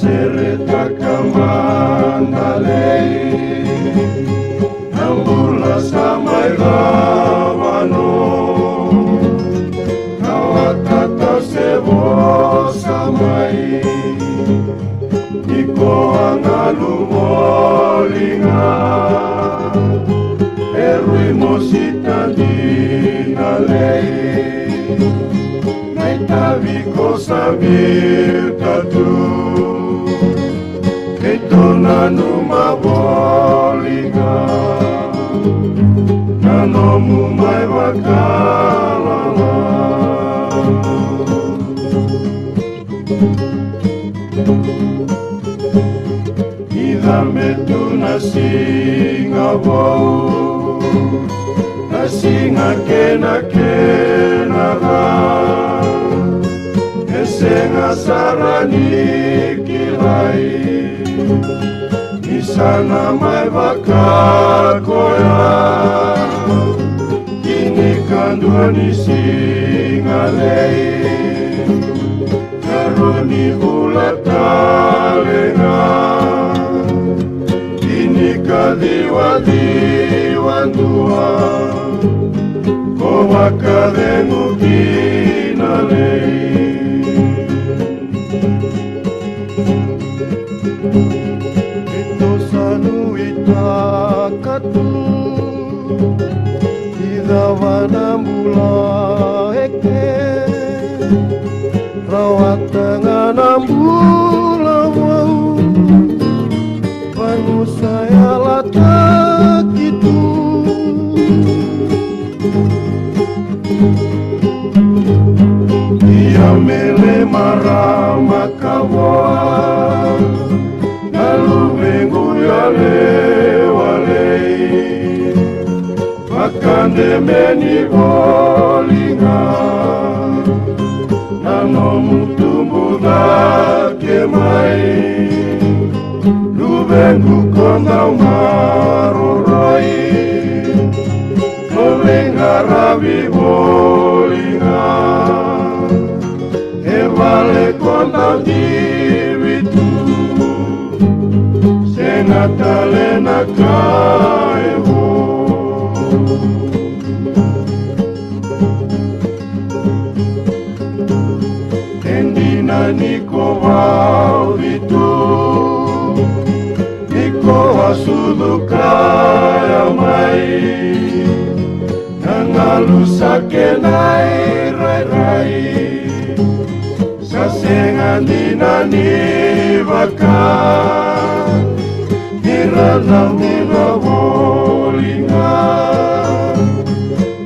Sereta mandalei Nambula samai lavano Kawatata sebo samai Niko angalu molinga Erui mosita dinalei Naitavi ko samir tatu Nanu mabolinga Nanomu mai wakalala Ida metu nasinga wau Nasinga kena ga Esenga sarani kilai Isana mai wakakoya Kini kandua ni singalei Karuni ulatalenga Kini kadiwa-diwandua Kowa kademu kinalei Katu Ida wanambula eke Rawat tangan ambula wau Panu saya latak itu Dia mele marah makawa Lalu minggu yale Makande meni bolinga Nano mutumbu dake mai Lubengu konda maroroi Kolenga rabi bolinga Evale konda divitu Sengatale nakaevo Niko waulitu Niko wasudu kaya mai Nangalu sake nai rai Sasengan dinani baka Hiranang nirawolinga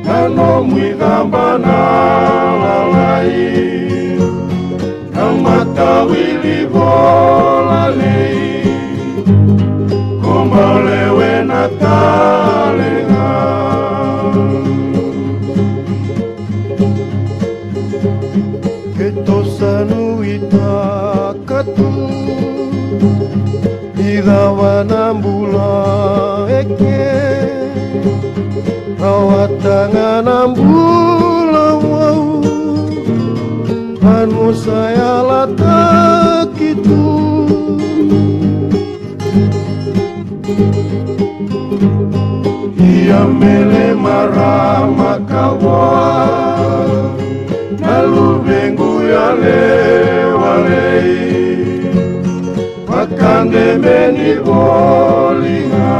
Nanomwi gambana lalai Matawili volalei Kombalewe natalenga Ketosanu itakatu Ida wanambula eke Rawat tangan ambula wau Anu saya latak itu Ia mele marah makawa Lalu minggu yale walei Makande meni bolinga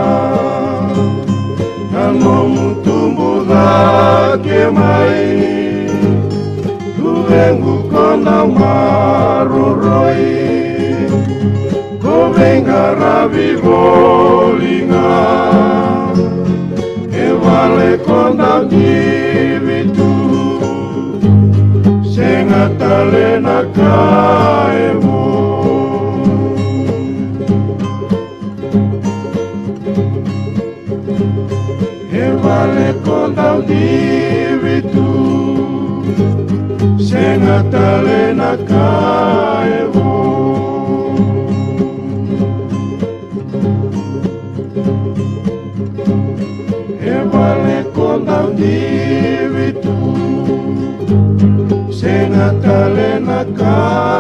Nano mutumbu dake mai Lubengu konda maroroi Kovenga rabi bolinga Evale konda divitu Sengatale nakaevo Eva vale kondau di vitu senga talena kaevo e vale kondau di vitu senga talena kaevo